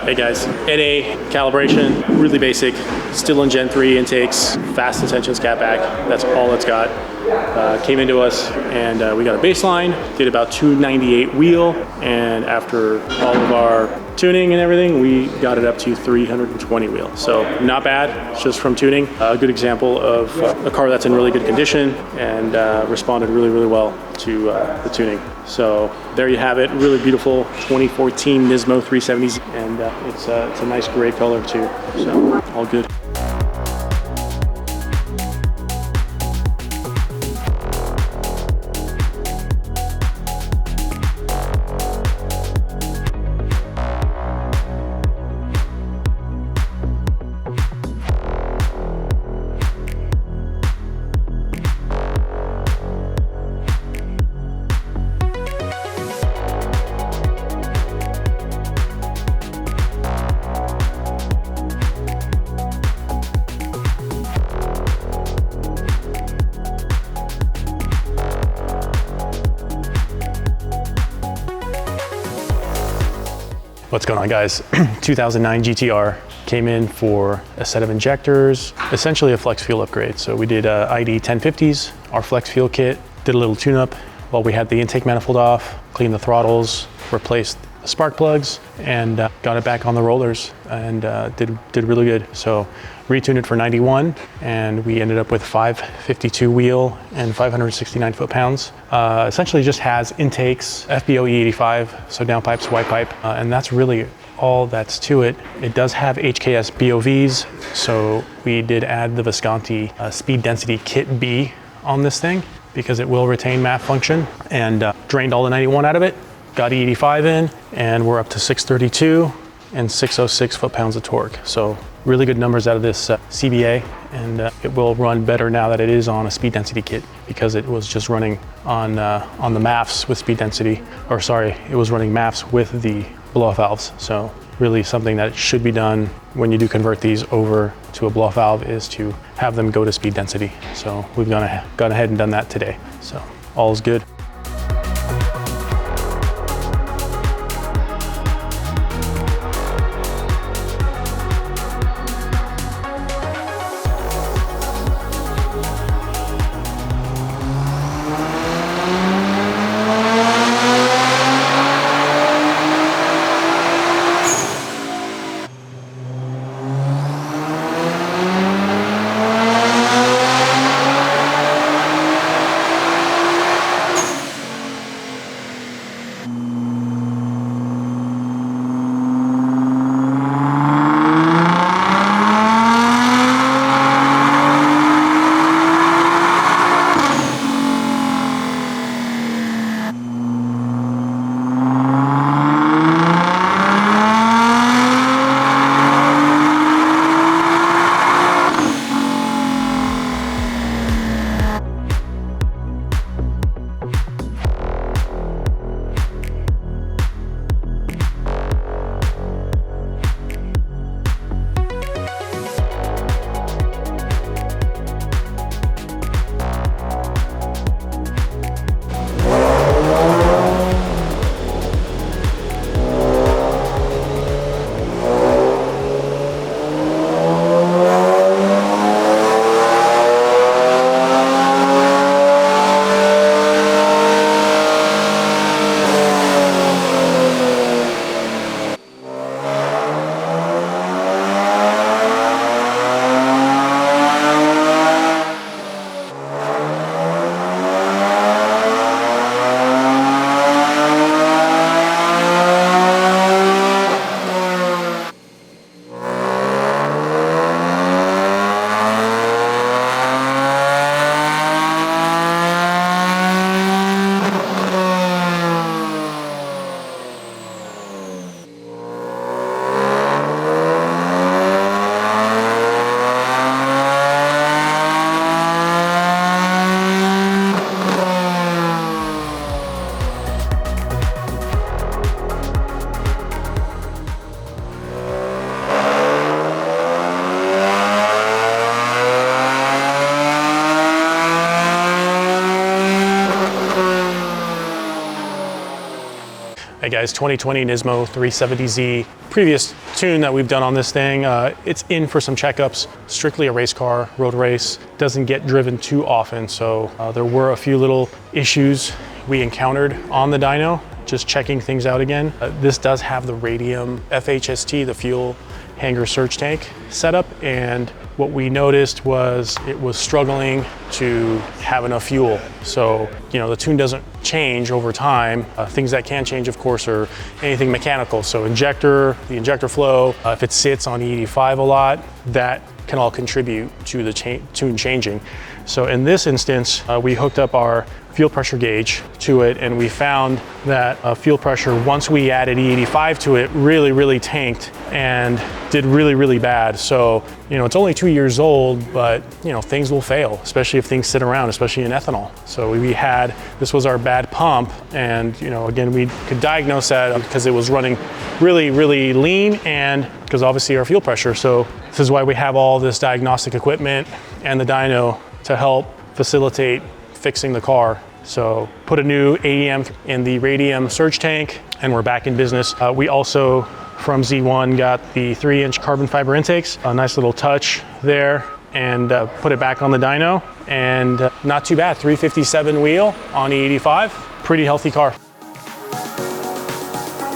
Hey guys, NA calibration, really basic, still in Gen 3 intakes, fast attention scat back, that's all it's got. Came into us and we got a baseline, did about 298 wheel, and after all of our tuning and everything, we got it up to 320 wheel. So not bad, it's just from tuning. A good example of a car that's in really good condition and responded really, really well to the tuning. So there you have it, really beautiful 2014 Nismo 370z, and it's a nice gray color too, so all good. What's going on, guys? 2009 GTR came in for a set of injectors, essentially a flex fuel upgrade. So we did ID 1050s, our flex fuel kit, did a little tune-up while we had the intake manifold off, cleaned the throttles, replaced the spark plugs, and got it back on the rollers, and did really good. So retuned it for 91, and we ended up with 552 wheel and 569 foot-pounds. Essentially just has intakes, FBO E85, so downpipes, white pipe, and that's really all that's to it. It does have HKS BOVs, so we did add the Visconti speed density kit B on this thing because it will retain MAF function, and drained all the 91 out of it, got E85 in, and we're up to 632 and 606 foot-pounds of torque. So really good numbers out of this CBA, and it will run better now that it is on a speed density kit, because it was just running on the MAFs with speed density, or sorry, it was running MAFs with the blow-off valves. So really something that should be done when you do convert these over to a blow-off valve is to have them go to speed density. So we've gone ahead and done that today. So all is good. Hey guys, 2020 Nismo 370z. Previous tune that we've done on this thing, it's in for some checkups. Strictly a race car, road race. Doesn't get driven too often, so there were a few little issues we encountered on the dyno, just checking things out again. This does have the Radium FHST, the fuel hanger surge tank setup, and what we noticed was it was struggling to have enough fuel. So, you know, the tune doesn't change over time. Things that can change, of course, are anything mechanical. So the injector flow, if it sits on E85 a lot, that can all contribute to the tune changing. So in this instance, we hooked up our fuel pressure gauge to it, and we found that fuel pressure, once we added E85 to it, really tanked and did really bad. So, you know, it's only 2 years old, but, you know, things will fail, especially if things sit around, especially in ethanol. So this was our bad pump, and, you know, again, we could diagnose that because it was running really lean, and because obviously our fuel pressure. So this is why we have all this diagnostic equipment and the dyno to help facilitate fixing the car. So put a new AEM in the Radium surge tank, and we're back in business. We also, from Z1, got the 3-inch carbon fiber intakes. A nice little touch there, and put it back on the dyno, and not too bad. 357 wheel on E85, pretty healthy car.